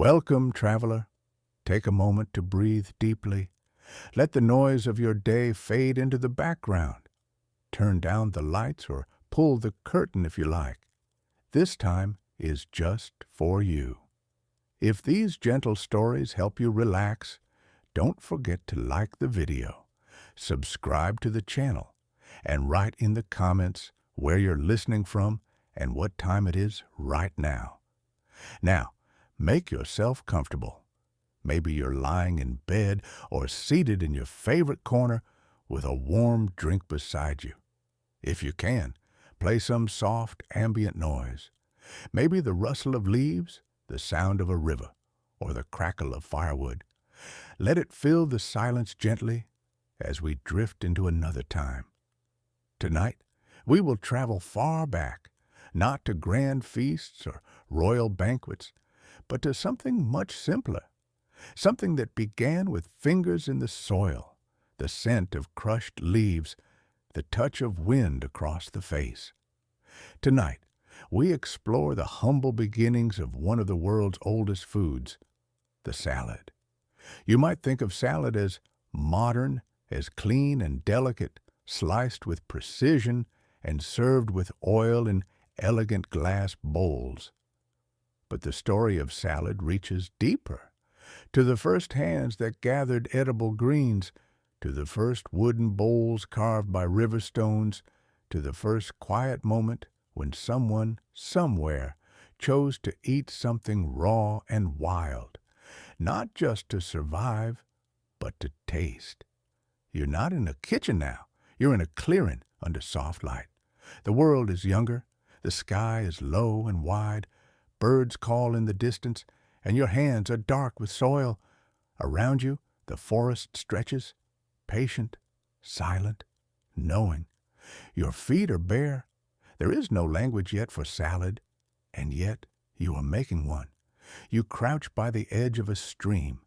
Welcome, traveler. Take a moment to breathe deeply. Let the noise of your day fade into the background. Turn down the lights or pull the curtain if you like. This time is just for you. If these gentle stories help you relax, don't forget to like the video, subscribe to the channel, and write in the comments where you're listening from and what time it is right now. Now, make yourself comfortable. Maybe you're lying in bed or seated in your favorite corner with a warm drink beside you. If you can, play some soft ambient noise. Maybe the rustle of leaves, the sound of a river, or the crackle of firewood. Let it fill the silence gently as we drift into another time. Tonight, we will travel far back, not to grand feasts or royal banquets, but to something much simpler, something that began with fingers in the soil, the scent of crushed leaves, the touch of wind across the face. Tonight, we explore the humble beginnings of one of the world's oldest foods, the salad. You might think of salad as modern, as clean and delicate, sliced with precision and served with oil in elegant glass bowls. But the story of salad reaches deeper, to the first hands that gathered edible greens, to the first wooden bowls carved by river stones, to the first quiet moment when someone, somewhere, chose to eat something raw and wild, not just to survive, but to taste. You're not in a kitchen now. You're in a clearing under soft light. The world is younger. The sky is low and wide. Birds call in the distance, and your hands are dark with soil. Around you, the forest stretches, patient, silent, knowing. Your feet are bare. There is no language yet for salad, and yet you are making one. You crouch by the edge of a stream.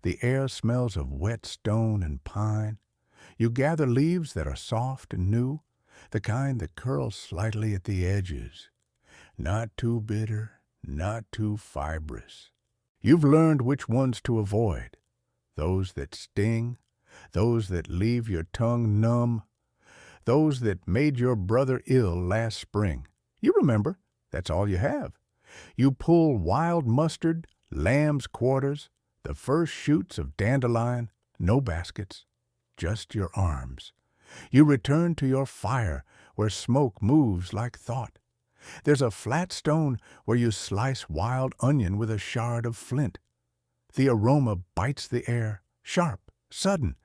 The air smells of wet stone and pine. You gather leaves that are soft and new, the kind that curl slightly at the edges. Not too bitter, not too fibrous. You've learned which ones to avoid, those that sting, those that leave your tongue numb, those that made your brother ill last spring. You remember, that's all you have. You pull wild mustard, lamb's quarters, the first shoots of dandelion, no baskets, just your arms. You return to your fire where smoke moves like thought. There's a flat stone where you slice wild onion with a shard of flint. The aroma bites the air, sharp, sudden.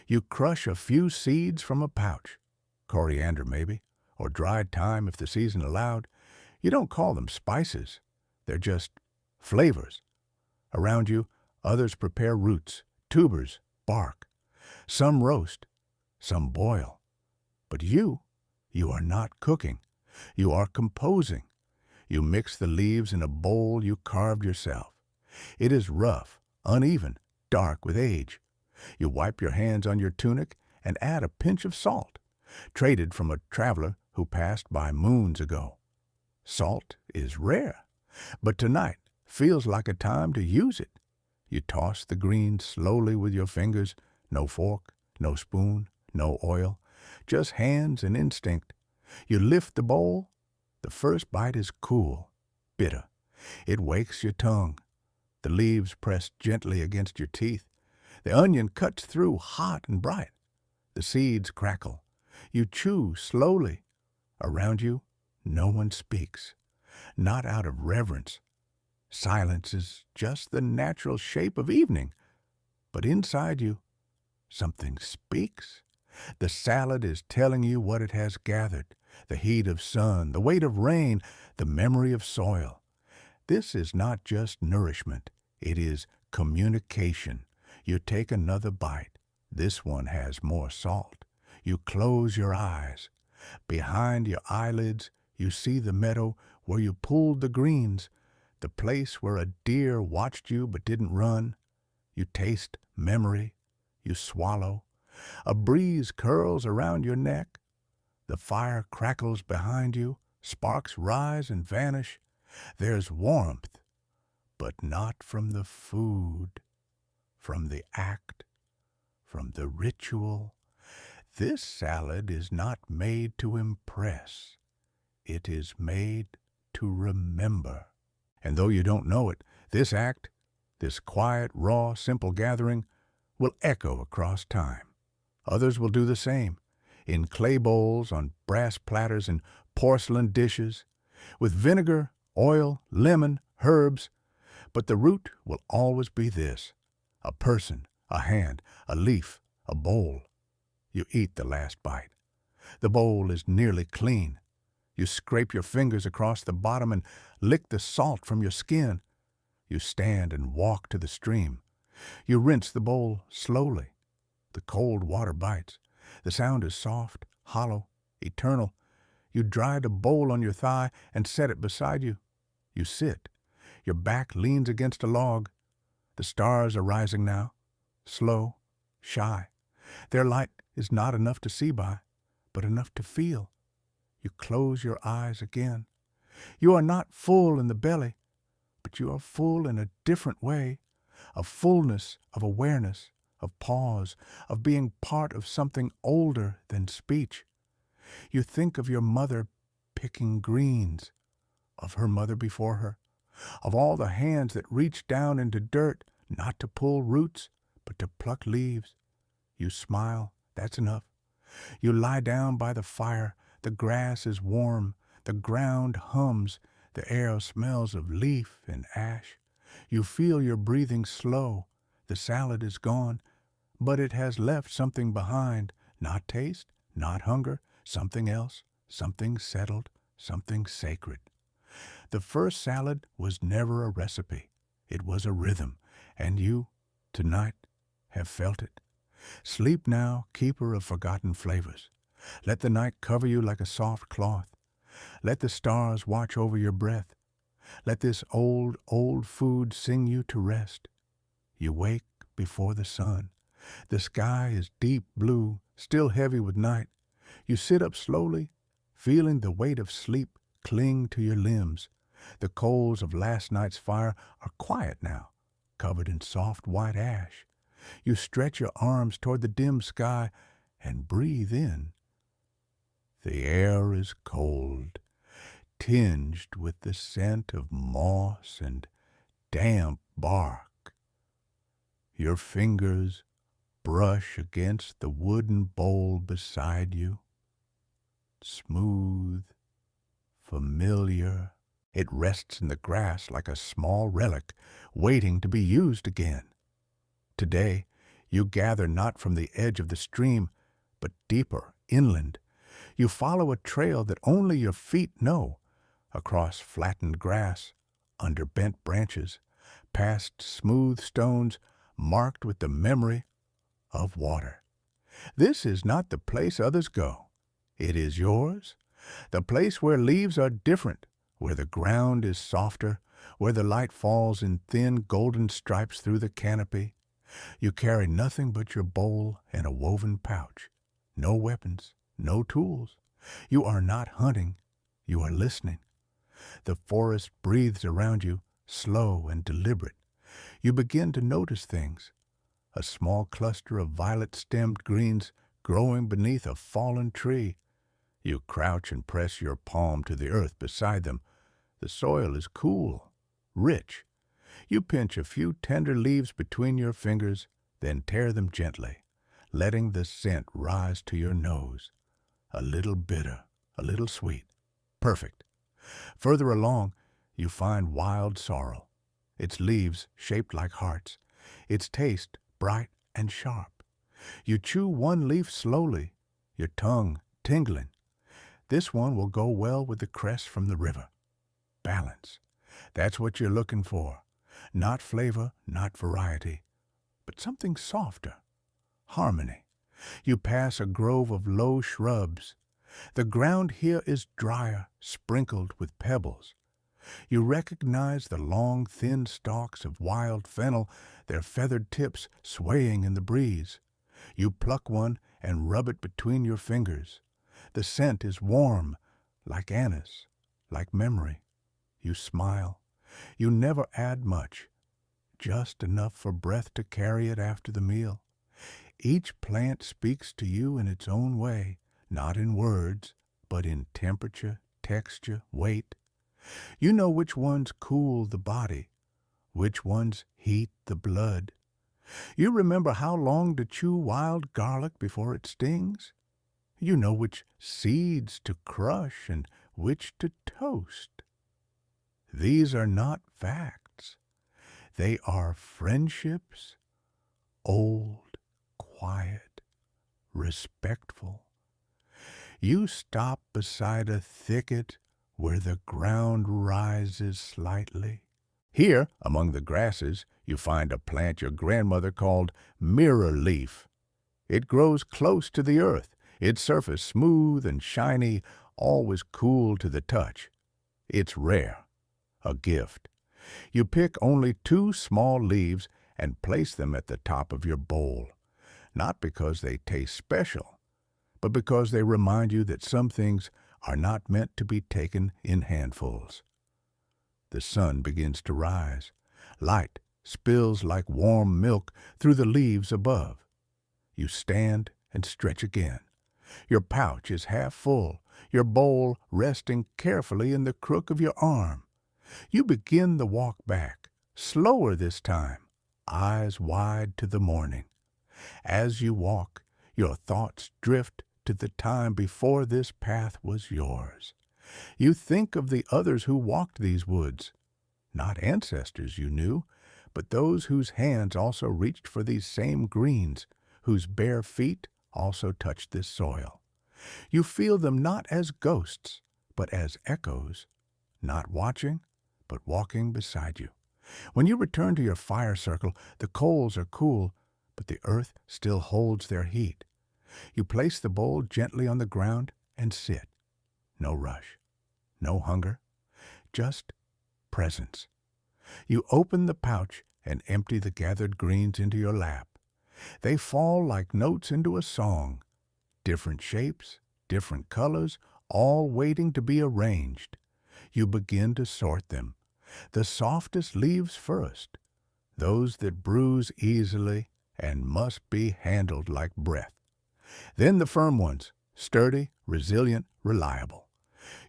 You crush a few seeds from a pouch, coriander maybe, or dried thyme if the season allowed. You don't call them spices. They're just flavors. Around you, others prepare roots, tubers, bark. Some roast, some boil. But you are not cooking. You are composing. You mix the leaves in a bowl you carved yourself. It is rough, uneven, dark with age. You wipe your hands on your tunic and add a pinch of salt, traded from a traveler who passed by moons ago. Salt is rare, but tonight feels like a time to use it. You toss the greens slowly with your fingers, no fork, no spoon, no oil, just hands and instinct. You lift the bowl. The first bite is cool, bitter. It wakes your tongue. The leaves press gently against your teeth. The onion cuts through hot and bright. The seeds crackle. You chew slowly. Around you, no one speaks, not out of reverence. Silence is just the natural shape of evening. But inside you, something speaks. The salad is telling you what it has gathered, the heat of sun, the weight of rain, the memory of soil. This is not just nourishment. It is communication. You take another bite. This one has more salt. You close your eyes. Behind your eyelids, you see the meadow where you pulled the greens, the place where a deer watched you but didn't run. You taste memory. You swallow. A breeze curls around your neck. The fire crackles behind you. Sparks rise and vanish. There's warmth, but not from the food, from the act, from the ritual. This salad is not made to impress. It is made to remember. And though you don't know it, this act, this quiet, raw, simple gathering, will echo across time. Others will do the same, in clay bowls, on brass platters, in porcelain dishes, with vinegar, oil, lemon, herbs. But the root will always be this: a person, a hand, a leaf, a bowl. You eat the last bite. The bowl is nearly clean. You scrape your fingers across the bottom and lick the salt from your skin. You stand and walk to the stream. You rinse the bowl slowly. The cold water bites. The sound is soft, hollow, eternal. You dry the bowl on your thigh and set it beside you. You sit. Your back leans against a log. The stars are rising now, slow, shy. Their light is not enough to see by, but enough to feel. You close your eyes again. You are not full in the belly, but you are full in a different way, a fullness of awareness, of pause, of being part of something older than speech. You think of your mother picking greens, of her mother before her, of all the hands that reached down into dirt, not to pull roots, but to pluck leaves. You smile, that's enough. You lie down by the fire. The grass is warm. The ground hums. The air smells of leaf and ash. You feel your breathing slow. The salad is gone, but it has left something behind. Not taste, not hunger, something else, something settled, something sacred. The first salad was never a recipe. It was a rhythm, and you, tonight, have felt it. Sleep now, keeper of forgotten flavors. Let the night cover you like a soft cloth. Let the stars watch over your breath. Let this old, old food sing you to rest. You wake before the sun. The sky is deep blue, still heavy with night. You sit up slowly, feeling the weight of sleep cling to your limbs. The coals of last night's fire are quiet now, covered in soft white ash. You stretch your arms toward the dim sky and breathe in. The air is cold, tinged with the scent of moss and damp bark. Your fingers brush against the wooden bowl beside you. Smooth, familiar. It rests in the grass like a small relic, waiting to be used again. Today, you gather not from the edge of the stream, but deeper, inland. You follow a trail that only your feet know, across flattened grass, under bent branches, past smooth stones marked with the memory of water. This is not the place others go. It is yours, the place where leaves are different, where the ground is softer, where the light falls in thin golden stripes through the canopy. You carry nothing but your bowl and a woven pouch. No weapons, no tools. You are not hunting, you are listening. The forest breathes around you, slow and deliberate. You begin to notice things. A small cluster of violet-stemmed greens growing beneath a fallen tree. You crouch and press your palm to the earth beside them. The soil is cool, rich. You pinch a few tender leaves between your fingers, then tear them gently, letting the scent rise to your nose. A little bitter, a little sweet. Perfect. Further along, you find wild sorrel, its leaves shaped like hearts, its taste bright and sharp. You chew one leaf slowly, your tongue tingling. This one will go well with the crest from the river. Balance. That's what you're looking for. Not flavor, not variety, but something softer. Harmony. You pass a grove of low shrubs. The ground here is drier, sprinkled with pebbles. You recognize the long, thin stalks of wild fennel, their feathered tips swaying in the breeze. You pluck one and rub it between your fingers. The scent is warm, like anise, like memory. You smile. You never add much, just enough for breath to carry it after the meal. Each plant speaks to you in its own way, not in words, but in temperature, texture, weight. You know which ones cool the body, which ones heat the blood. You remember how long to chew wild garlic before it stings. You know which seeds to crush and which to toast. These are not facts. They are friendships, old, quiet, respectful. You stop beside a thicket where the ground rises slightly. Here, among the grasses, you find a plant your grandmother called mirror leaf. It grows close to the earth, its surface smooth and shiny, always cool to the touch. It's rare, a gift. You pick only 2 small leaves and place them at the top of your bowl, not because they taste special, but because they remind you that some things are not meant to be taken in handfuls. The sun begins to rise. Light spills like warm milk through the leaves above. You stand and stretch again. Your pouch is half full, your bowl resting carefully in the crook of your arm. You begin the walk back, slower this time, eyes wide to the morning. As you walk, your thoughts drift to the time before this path was yours. You think of the others who walked these woods, not ancestors you knew, but those whose hands also reached for these same greens, whose bare feet also touched this soil. You feel them not as ghosts, but as echoes, not watching, but walking beside you. When you return to your fire circle, the coals are cool, but the earth still holds their heat. You place the bowl gently on the ground and sit. No rush, no hunger, just presence. You open the pouch and empty the gathered greens into your lap. They fall like notes into a song, different shapes, different colors, all waiting to be arranged. You begin to sort them. The softest leaves first, those that bruise easily and must be handled like breath. Then the firm ones, sturdy, resilient, reliable.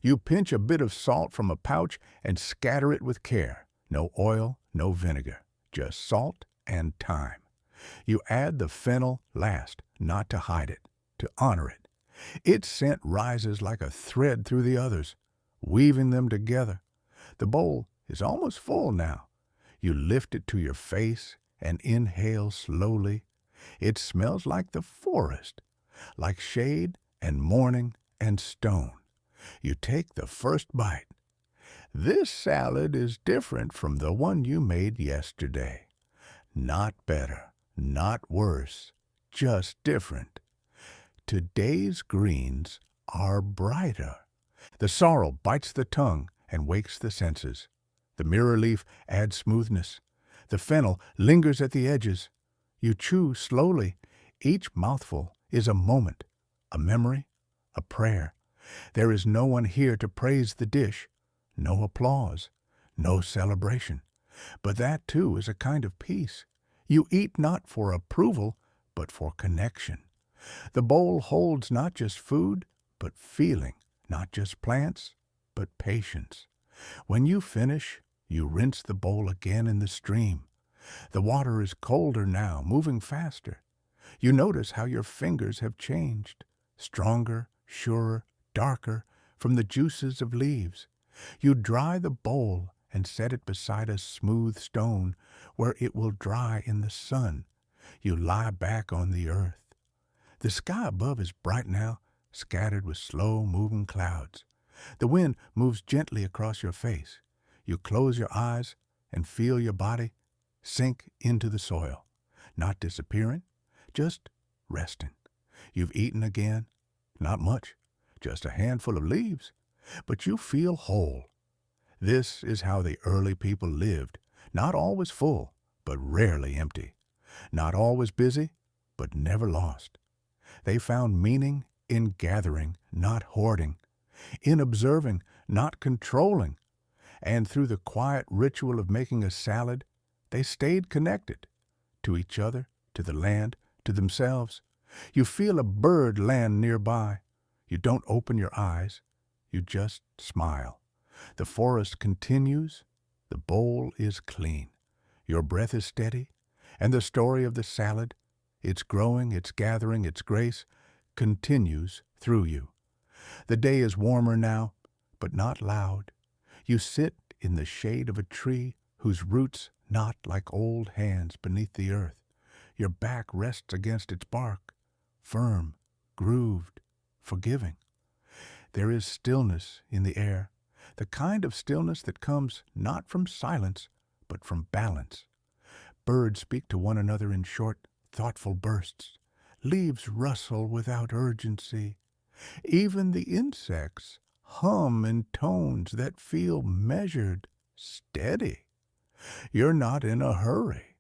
You pinch a bit of salt from a pouch and scatter it with care. No oil, no vinegar, just salt and time. You add the fennel last, not to hide it, to honor it. Its scent rises like a thread through the others, weaving them together. The bowl is almost full now. You lift it to your face and inhale slowly. It smells like the forest, like shade and morning and stone. You take the first bite. This salad is different from the one you made yesterday. Not better, not worse, just different. Today's greens are brighter. The sorrel bites the tongue and wakes the senses. The mirror leaf adds smoothness. The fennel lingers at the edges. You chew slowly. Each mouthful is a moment, a memory, a prayer. There is no one here to praise the dish, no applause, no celebration. But that, too, is a kind of peace. You eat not for approval, but for connection. The bowl holds not just food, but feeling, not just plants, but patience. When you finish, you rinse the bowl again in the stream. The water is colder now, moving faster. You notice how your fingers have changed, stronger, surer, darker, from the juices of leaves. You dry the bowl and set it beside a smooth stone where it will dry in the sun. You lie back on the earth. The sky above is bright now, scattered with slow-moving clouds. The wind moves gently across your face. You close your eyes and feel your body sink into the soil, not disappearing, just resting. You've eaten again, not much, just a handful of leaves, but you feel whole. This is how the early people lived, not always full, but rarely empty, not always busy, but never lost. They found meaning in gathering, not hoarding, in observing, not controlling, And through the quiet ritual of making a salad, they stayed connected to each other, to the land, to themselves. You feel a bird land nearby. You don't open your eyes. You just smile. The forest continues. The bowl is clean. Your breath is steady. And the story of the salad, its growing, its gathering, its grace, continues through you. The day is warmer now, but not loud. You sit in the shade of a tree whose roots knot like old hands beneath the earth. Your back rests against its bark, firm, grooved, forgiving. There is stillness in the air, the kind of stillness that comes not from silence, but from balance. Birds speak to one another in short, thoughtful bursts. Leaves rustle without urgency. Even the insects hum in tones that feel measured, steady. You're not in a hurry.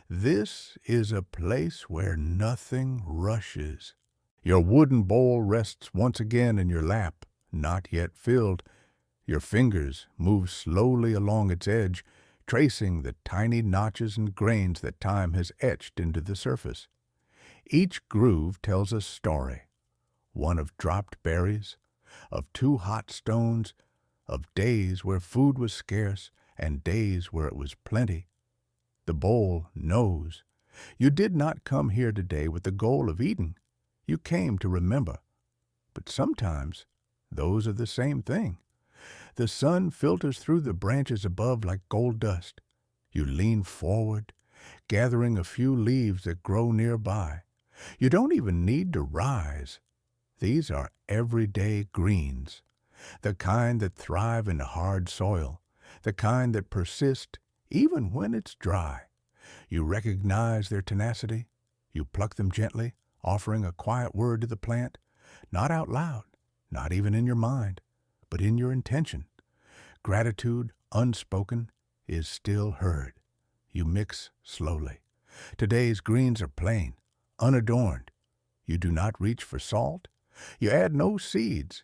This is a place where nothing rushes. Your wooden bowl rests once again in your lap, not yet filled. Your fingers move slowly along its edge, tracing the tiny notches and grains that time has etched into the surface. Each groove tells a story, one of dropped berries, of too hot stones, of days where food was scarce and days where it was plenty. The bowl knows. You did not come here today with the goal of eating. You came to remember. But sometimes those are the same thing. The sun filters through the branches above like gold dust. You lean forward, gathering a few leaves that grow nearby. You don't even need to rise. These are everyday greens, the kind that thrive in hard soil, the kind that persist even when it's dry. You recognize their tenacity. You pluck them gently, offering a quiet word to the plant, not out loud, not even in your mind, but in your intention. Gratitude, unspoken, is still heard. You mix slowly. Today's greens are plain, unadorned. You do not reach for salt. You add no seeds.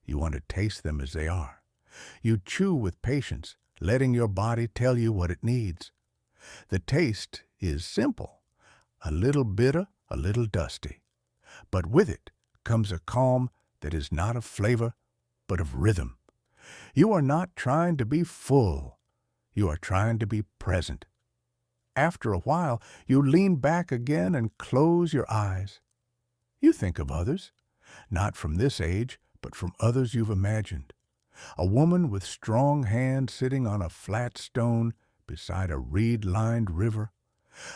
You want to taste them as they are. You chew with patience, letting your body tell you what it needs. The taste is simple, a little bitter, a little dusty. But with it comes a calm that is not of flavor, but of rhythm. You are not trying to be full. You are trying to be present. After a while, you lean back again and close your eyes. You think of others, not from this age, but from others you've imagined. A woman with strong hands sitting on a flat stone beside a reed-lined river.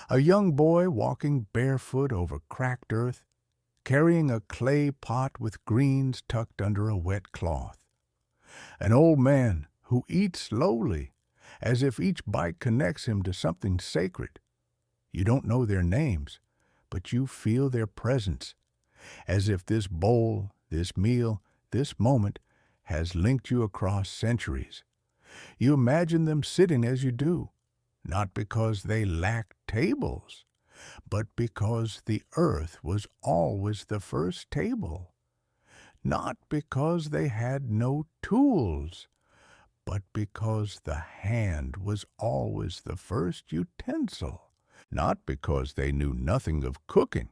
A young boy walking barefoot over cracked earth, carrying a clay pot with greens tucked under a wet cloth. An old man who eats slowly, as if each bite connects him to something sacred. You don't know their names, but you feel their presence, as if this bowl, this meal, this moment has linked you across centuries. You imagine them sitting as you do, not because they lack tables, but because the earth was always the first table. Not because they had no tools, but because the hand was always the first utensil. Not because they knew nothing of cooking,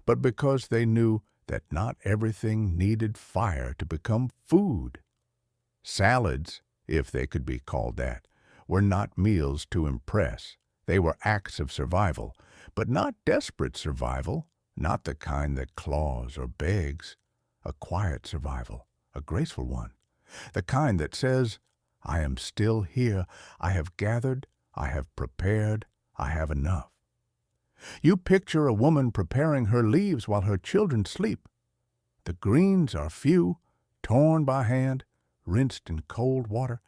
but because they knew that not everything needed fire to become food. Salads, if they could be called that, were not meals to impress. They were acts of survival, but not desperate survival, not the kind that claws or begs. A quiet survival, a graceful one, the kind that says, I am still here, I have gathered, I have prepared, I have enough. You picture a woman preparing her leaves while her children sleep. The greens are few, torn by hand, rinsed in cold water,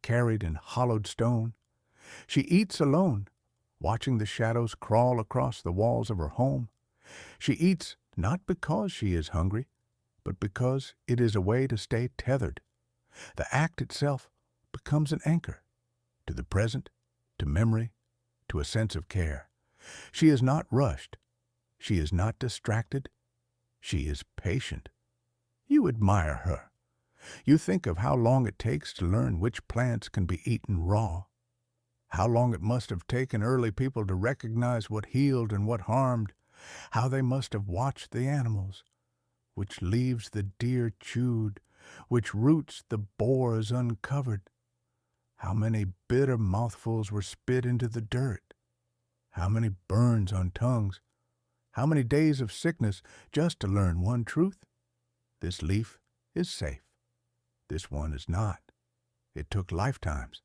carried in hollowed stone. She eats alone, watching the shadows crawl across the walls of her home. She eats not because she is hungry, but because it is a way to stay tethered. The act itself becomes an anchor to the present, to memory, to a sense of care. She is not rushed. She is not distracted. She is patient. You admire her. You think of how long it takes to learn which plants can be eaten raw, how long it must have taken early people to recognize what healed and what harmed, how they must have watched the animals, which leaves the deer chewed, which roots the boars uncovered, how many bitter mouthfuls were spit into the dirt, how many burns on tongues, how many days of sickness just to learn one truth. This leaf is safe. This one is not. It took lifetimes.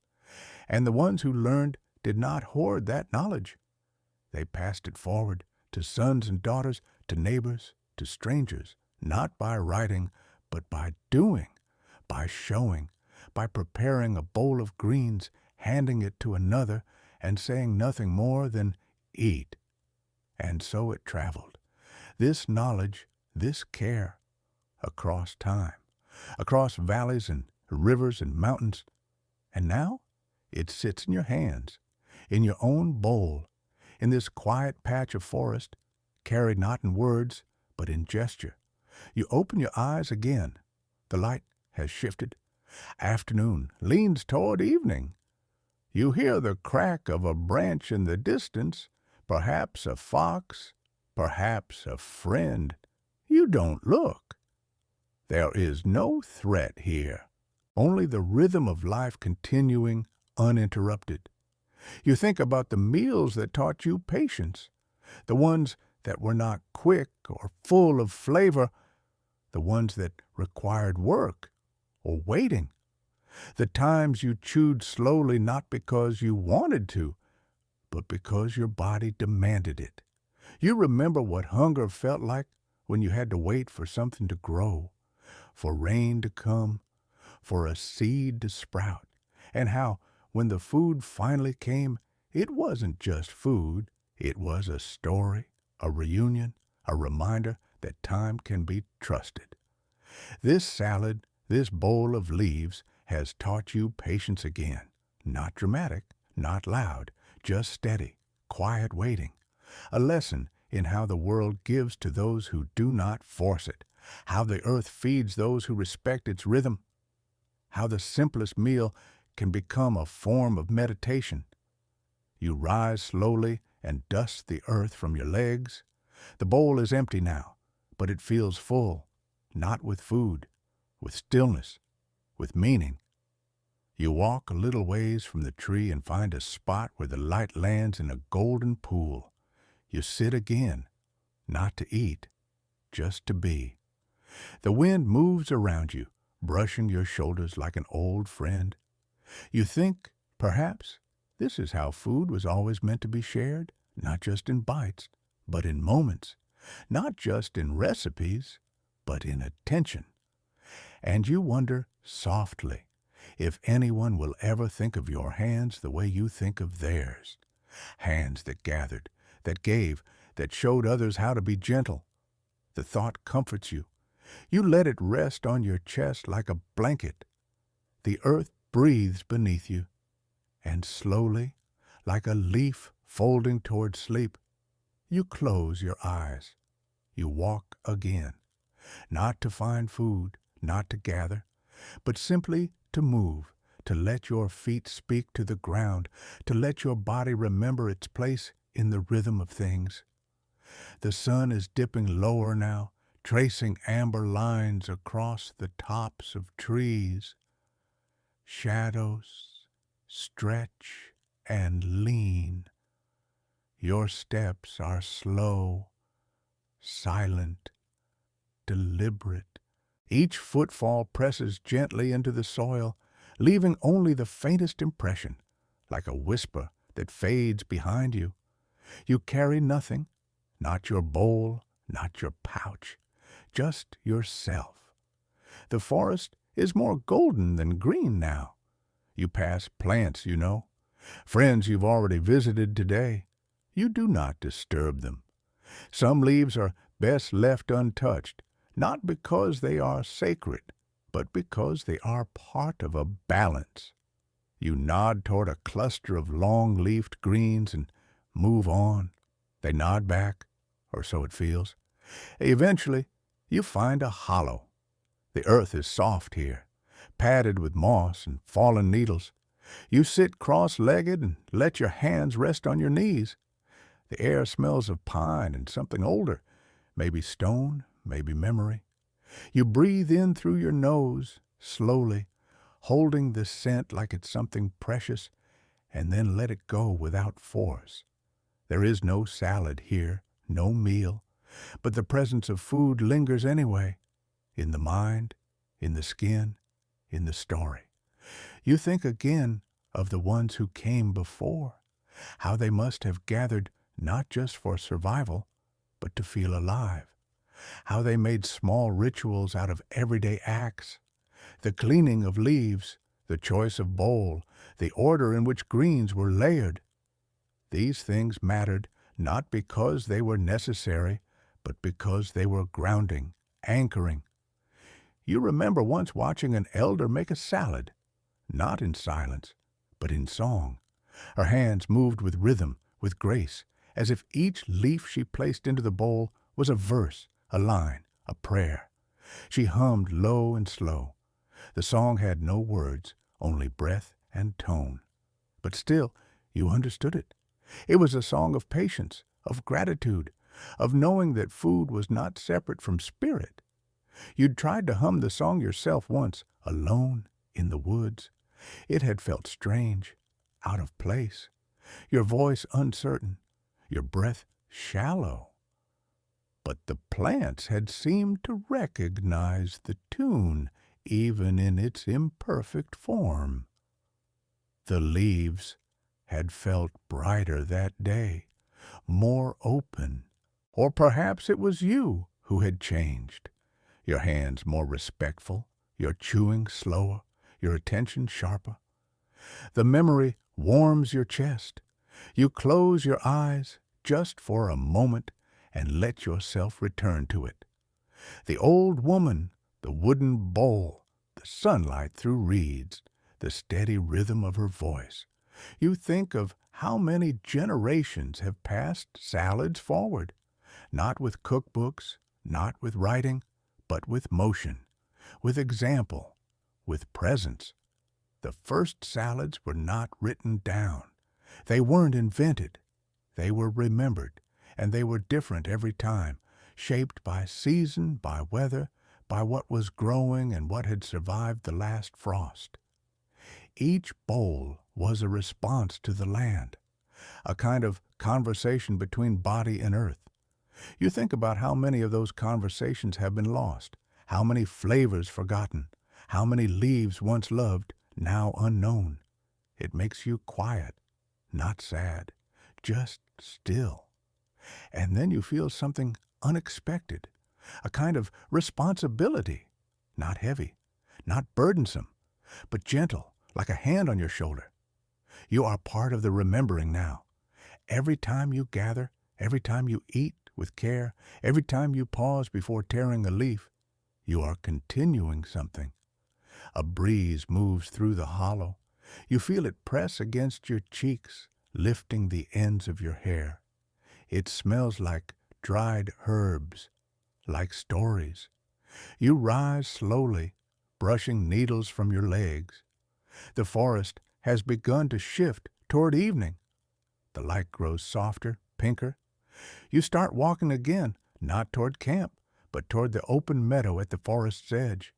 And the ones who learned did not hoard that knowledge. They passed it forward to sons and daughters, to neighbors, to strangers, not by writing, but by doing, by showing, by preparing a bowl of greens, handing it to another, and saying nothing more than, "Eat." And so it traveled, this knowledge, this care, across time, across valleys and rivers and mountains. And now it sits in your hands, in your own bowl, in this quiet patch of forest, carried not in words, but in gesture. You open your eyes again. The light has shifted. Afternoon leans toward evening. You hear the crack of a branch in the distance, perhaps a fox, perhaps a friend. You don't look. There is no threat here, only the rhythm of life continuing uninterrupted. You think about the meals that taught you patience, the ones that were not quick or full of flavor, the ones that required work or waiting, the times you chewed slowly not because you wanted to, but because your body demanded it. You remember what hunger felt like when you had to wait for something to grow, for rain to come, for a seed to sprout, and how, when the food finally came, it wasn't just food, it was a story, a reunion, a reminder that time can be trusted. This salad, this bowl of leaves, has taught you patience again. Not dramatic, not loud, just steady, quiet waiting. A lesson in how the world gives to those who do not force it, how the earth feeds those who respect its rhythm, how the simplest meal can become a form of meditation. You rise slowly and dust the earth from your legs. The bowl is empty now, but it feels full, not with food, with stillness, with meaning. You walk a little ways from the tree and find a spot where the light lands in a golden pool. You sit again, not to eat, just to be. The wind moves around you, brushing your shoulders like an old friend. You think, perhaps, this is how food was always meant to be shared, not just in bites, but in moments, not just in recipes, but in attention. And you wonder softly if anyone will ever think of your hands the way you think of theirs. Hands that gathered, that gave, that showed others how to be gentle. The thought comforts you. You let it rest on your chest like a blanket. The earth breathes beneath you, and slowly, like a leaf folding toward sleep, you close your eyes. You walk again, not to find food, not to gather, but simply to move, to let your feet speak to the ground, to let your body remember its place in the rhythm of things. The sun is dipping lower now, tracing amber lines across the tops of trees. Shadows stretch and lean. Your steps are slow, silent, deliberate. Each footfall presses gently into the soil, leaving only the faintest impression, like a whisper that fades behind you. You carry nothing, not your bowl, not your pouch, just yourself. The forest is more golden than green now. You pass plants you know, friends you've already visited today. You do not disturb them. Some leaves are best left untouched, not because they are sacred, but because they are part of a balance. You nod toward a cluster of long-leafed greens and move on. They nod back, or so it feels. Eventually, you find a hollow. The earth is soft here, padded with moss and fallen needles. You sit cross-legged and let your hands rest on your knees. The air smells of pine and something older, maybe stone, maybe memory. You breathe in through your nose, slowly, holding the scent like it's something precious, and then let it go without force. There is no salad here, no meal, but the presence of food lingers anyway, in the mind, in the skin, in the story. You think again of the ones who came before, how they must have gathered not just for survival, but to feel alive, how they made small rituals out of everyday acts, the cleaning of leaves, the choice of bowl, the order in which greens were layered. These things mattered not because they were necessary, but because they were grounding, anchoring. You remember once watching an elder make a salad, not in silence, but in song. Her hands moved with rhythm, with grace, as if each leaf she placed into the bowl was a verse, a line, a prayer. She hummed low and slow. The song had no words, only breath and tone. But still, you understood it. It was a song of patience, of gratitude, of knowing that food was not separate from spirit. You'd tried to hum the song yourself once, alone, in the woods. It had felt strange, out of place, your voice uncertain, your breath shallow. But the plants had seemed to recognize the tune, even in its imperfect form. The leaves had felt brighter that day, more open, or perhaps it was you who had changed. Your hands more respectful, your chewing slower, your attention sharper. The memory warms your chest. You close your eyes just for a moment and let yourself return to it. The old woman, the wooden bowl, the sunlight through reeds, the steady rhythm of her voice. You think of how many generations have passed salads forward, not with cookbooks, not with writing, but with motion, with example, with presence. The first salads were not written down. They weren't invented. They were remembered, and they were different every time, shaped by season, by weather, by what was growing and what had survived the last frost. Each bowl was a response to the land, a kind of conversation between body and earth. You think about how many of those conversations have been lost, how many flavors forgotten, how many leaves once loved, now unknown. It makes you quiet, not sad, just still. And then you feel something unexpected, a kind of responsibility, not heavy, not burdensome, but gentle, like a hand on your shoulder. You are part of the remembering now. Every time you gather, every time you eat with care, every time you pause before tearing a leaf, you are continuing something. A breeze moves through the hollow. You feel it press against your cheeks, lifting the ends of your hair. It smells like dried herbs, like stories. You rise slowly, brushing needles from your legs. The forest has begun to shift toward evening. The light grows softer, pinker. You start walking again, not toward camp, but toward the open meadow at the forest's edge,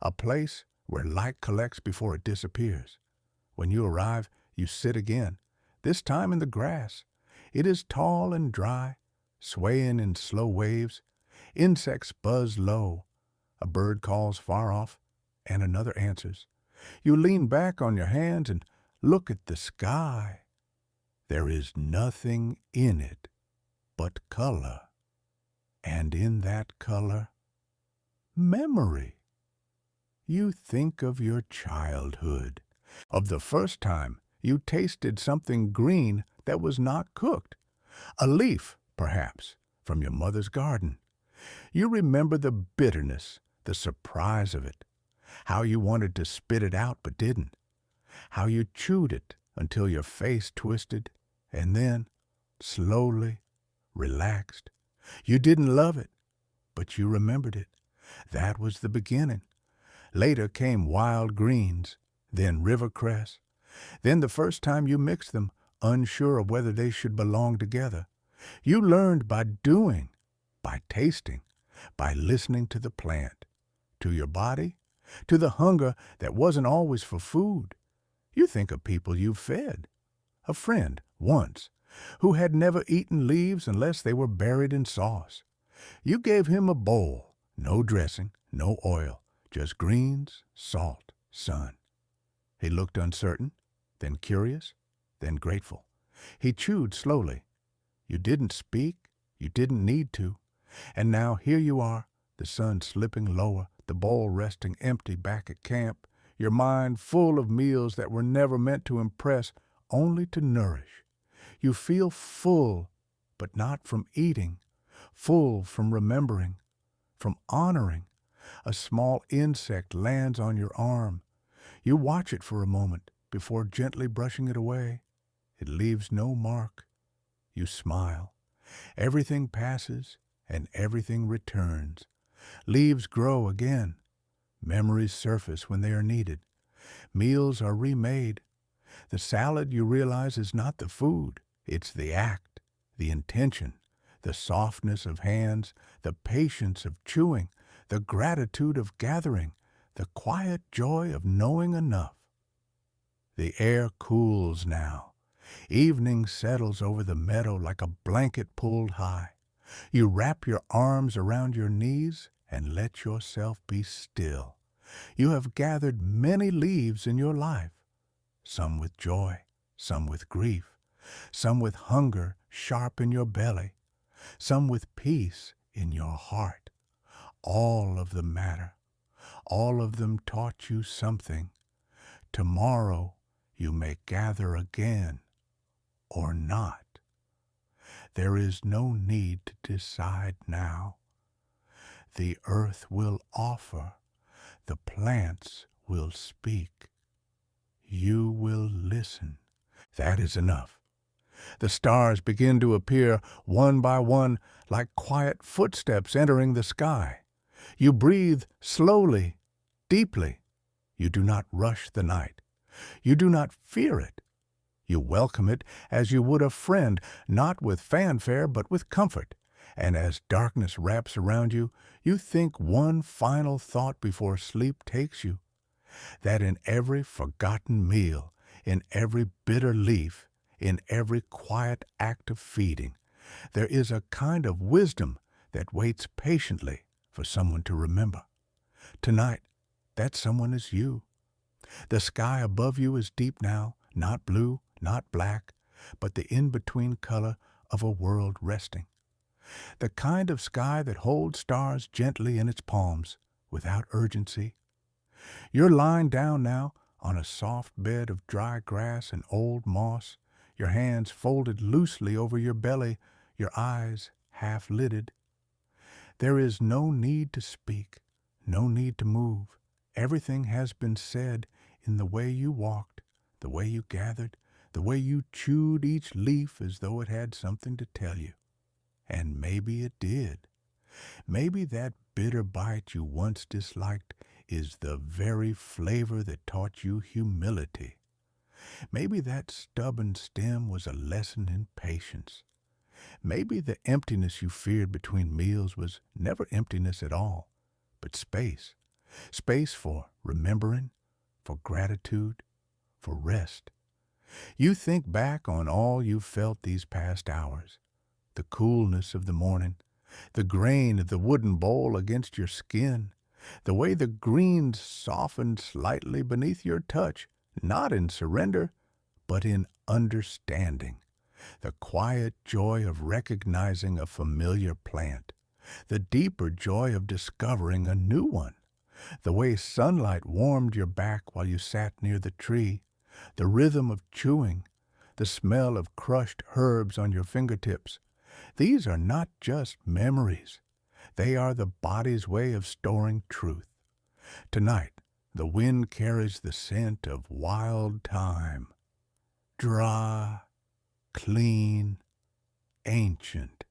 a place where light collects before it disappears. When you arrive, you sit again, this time in the grass. It is tall and dry, swaying in slow waves. Insects buzz low. A bird calls far off, and another answers. You lean back on your hands and look at the sky. There is nothing in it but color. And in that color, memory. You think of your childhood, of the first time you tasted something green that was not cooked, a leaf, perhaps, from your mother's garden. You remember the bitterness, the surprise of it, how you wanted to spit it out but didn't, how you chewed it until your face twisted, and then, slowly, relaxed. You didn't love it, but you remembered it. That was the beginning. Later came wild greens, then rivercress, then the first time you mixed them, unsure of whether they should belong together. You learned by doing, by tasting, by listening to the plant, to your body, to the hunger that wasn't always for food. You think of people you've fed. A friend, once, who had never eaten leaves unless they were buried in sauce. You gave him a bowl, no dressing, no oil, just greens, salt, sun. He looked uncertain, then curious, then grateful. He chewed slowly. You didn't speak, you didn't need to. And now here you are, the sun slipping lower, the bowl resting empty back at camp, your mind full of meals that were never meant to impress, only to nourish. You feel full, but not from eating, full from remembering, from honoring. A small insect lands on your arm. You watch it for a moment before gently brushing it away. It leaves no mark. You smile. Everything passes and everything returns. Leaves grow again. Memories surface when they are needed. Meals are remade. The salad, you realize, is not the food. It's the act, the intention, the softness of hands, the patience of chewing, the gratitude of gathering, the quiet joy of knowing enough. The air cools now. Evening settles over the meadow like a blanket pulled high. You wrap your arms around your knees and let yourself be still. You have gathered many leaves in your life, some with joy, some with grief, some with hunger sharp in your belly, some with peace in your heart. All of them matter. All of them taught you something. Tomorrow you may gather again or not. There is no need to decide now. The earth will offer. The plants will speak. You will listen. That is enough. The stars begin to appear one by one like quiet footsteps entering the sky. You breathe slowly, deeply. You do not rush the night. You do not fear it. You welcome it as you would a friend, not with fanfare but with comfort. And as darkness wraps around you, you think one final thought before sleep takes you, that in every forgotten meal, in every bitter leaf, in every quiet act of feeding, there is a kind of wisdom that waits patiently for someone to remember. Tonight, that someone is you. The sky above you is deep now, not blue, not black, but the in-between color of a world resting. The kind of sky that holds stars gently in its palms, without urgency. You're lying down now on a soft bed of dry grass and old moss, your hands folded loosely over your belly, your eyes half-lidded. There is no need to speak, no need to move. Everything has been said in the way you walked, the way you gathered, the way you chewed each leaf as though it had something to tell you. And maybe it did. Maybe that bitter bite you once disliked is the very flavor that taught you humility. Maybe that stubborn stem was a lesson in patience. Maybe the emptiness you feared between meals was never emptiness at all, but space. Space for remembering, for gratitude, for rest. You think back on all you felt these past hours. The coolness of the morning, the grain of the wooden bowl against your skin, the way the greens softened slightly beneath your touch, not in surrender, but in understanding. The quiet joy of recognizing a familiar plant, the deeper joy of discovering a new one, the way sunlight warmed your back while you sat near the tree, the rhythm of chewing, the smell of crushed herbs on your fingertips. These are not just memories. They are the body's way of storing truth. Tonight, the wind carries the scent of wild thyme. Dry, clean, ancient.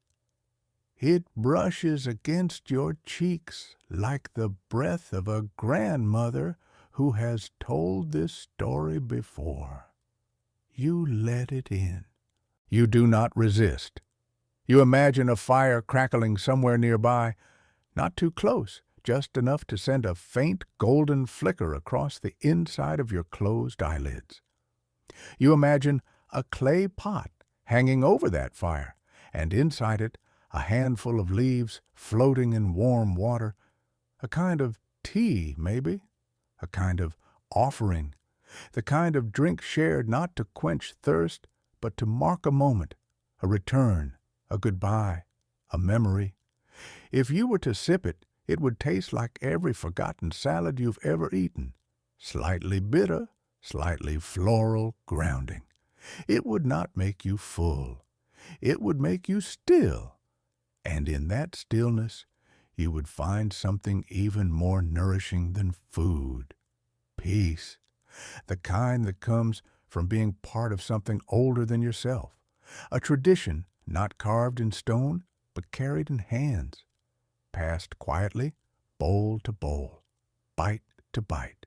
It brushes against your cheeks like the breath of a grandmother who has told this story before. You let it in. You do not resist. You imagine a fire crackling somewhere nearby, not too close, just enough to send a faint golden flicker across the inside of your closed eyelids. You imagine a clay pot hanging over that fire, and inside it a handful of leaves floating in warm water, a kind of tea, maybe, a kind of offering, the kind of drink shared not to quench thirst, but to mark a moment, a return, a goodbye, a memory. If you were to sip it, it would taste like every forgotten salad you've ever eaten, slightly bitter, slightly floral grounding. It would not make you full. It would make you still. And in that stillness, you would find something even more nourishing than food. Peace. The kind that comes from being part of something older than yourself. A tradition not carved in stone, but carried in hands. Passed quietly, bowl to bowl, bite to bite.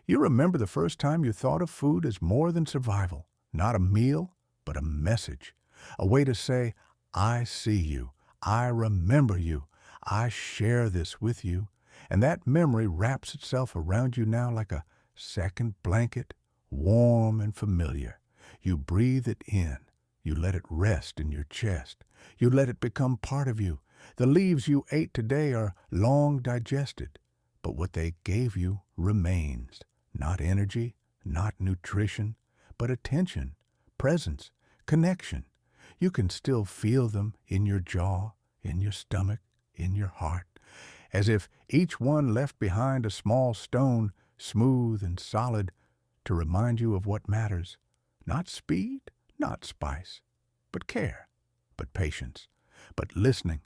You remember the first time you thought of food as more than survival, not a meal, but a message, a way to say, I see you, I remember you, I share this with you, and that memory wraps itself around you now like a second blanket, warm and familiar. You breathe it in, you let it rest in your chest, you let it become part of you. The leaves you ate today are long digested, but what they gave you remains. Not energy, not nutrition, but attention, presence, connection. You can still feel them in your jaw, in your stomach, in your heart, as if each one left behind a small stone, smooth and solid, to remind you of what matters. Not speed, not spice, but care, but patience, but listening.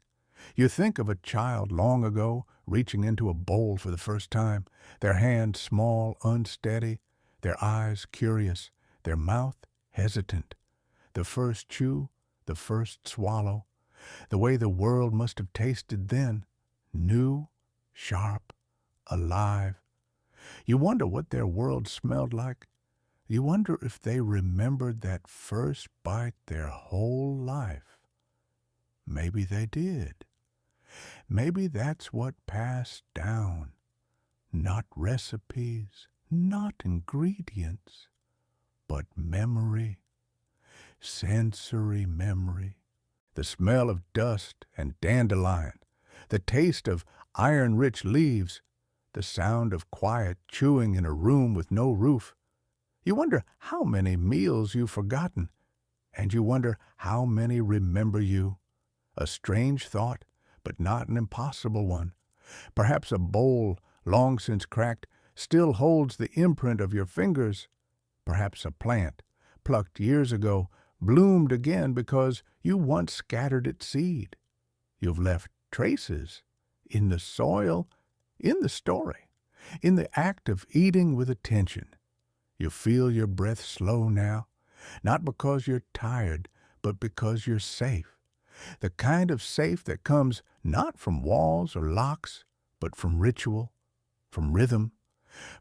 You think of a child long ago reaching into a bowl for the first time, their hand small, unsteady, their eyes curious, their mouth hesitant. The first chew, the first swallow, the way the world must have tasted then, new, sharp, alive. You wonder what their world smelled like. You wonder if they remembered that first bite their whole life. Maybe they did. Maybe that's what passed down. Not recipes, not ingredients, but memory, sensory memory. The smell of dust and dandelion, the taste of iron-rich leaves, the sound of quiet chewing in a room with no roof. You wonder how many meals you've forgotten, and you wonder how many remember you. A strange thought, but not an impossible one. Perhaps a bowl, long since cracked, still holds the imprint of your fingers. Perhaps a plant, plucked years ago, bloomed again because you once scattered its seed. You've left traces in the soil, in the story, in the act of eating with attention. You feel your breath slow now, not because you're tired, but because you're safe. The kind of safe that comes not from walls or locks, but from ritual, from rhythm,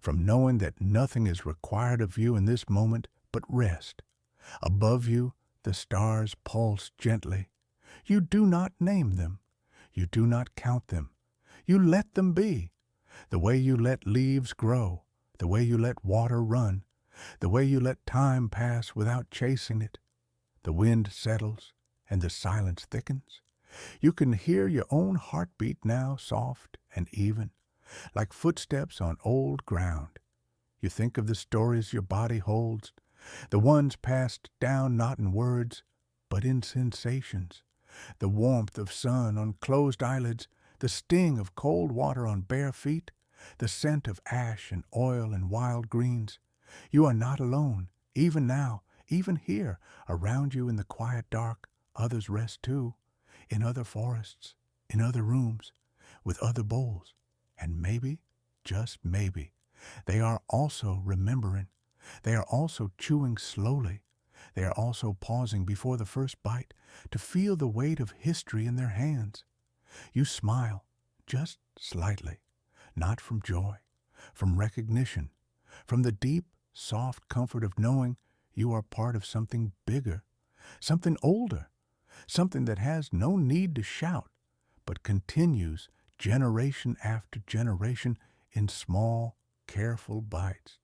from knowing that nothing is required of you in this moment but rest. Above you, the stars pulse gently. You do not name them. You do not count them. You let them be. The way you let leaves grow, the way you let water run, the way you let time pass without chasing it. The wind settles and the silence thickens. You can hear your own heartbeat now, soft and even, like footsteps on old ground. You think of the stories your body holds, the ones passed down not in words, but in sensations. The warmth of sun on closed eyelids, the sting of cold water on bare feet, the scent of ash and oil and wild greens. You are not alone, even now, even here, around you in the quiet dark. Others rest too, in other forests, in other rooms, with other bowls. And maybe, just maybe, they are also remembering. They are also chewing slowly. They are also pausing before the first bite to feel the weight of history in their hands. You smile, just slightly, not from joy, from recognition, from the deep, soft comfort of knowing you are part of something bigger, something older, something that has no need to shout, but continues generation after generation in small, careful bites.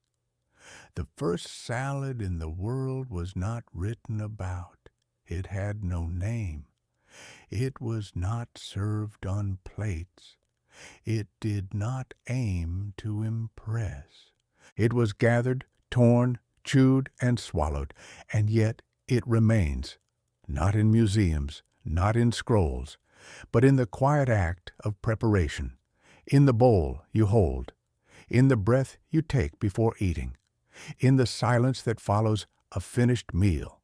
The first salad in the world was not written about. It had no name. It was not served on plates. It did not aim to impress. It was gathered, torn, chewed, and swallowed, and yet it remains, not in museums, not in scrolls, but in the quiet act of preparation, in the bowl you hold, in the breath you take before eating, in the silence that follows a finished meal.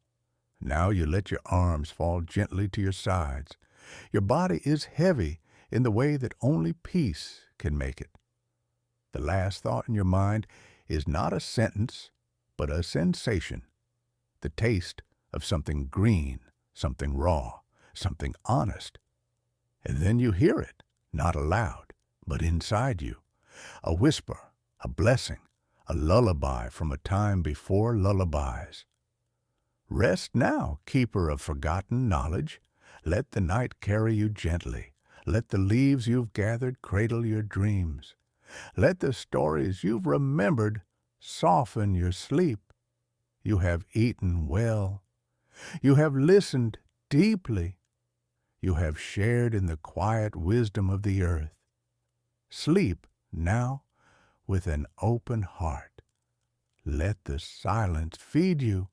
Now you let your arms fall gently to your sides. Your body is heavy in the way that only peace can make it. The last thought in your mind is not a sentence, but a sensation, the taste of something green, something raw, something honest. And then you hear it, not aloud, but inside you, a whisper, a blessing, a lullaby from a time before lullabies. Rest now, keeper of forgotten knowledge. Let the night carry you gently. Let the leaves you've gathered cradle your dreams. Let the stories you've remembered soften your sleep. You have eaten well. You have listened deeply. You have shared in the quiet wisdom of the earth. Sleep now with an open heart. Let the silence feed you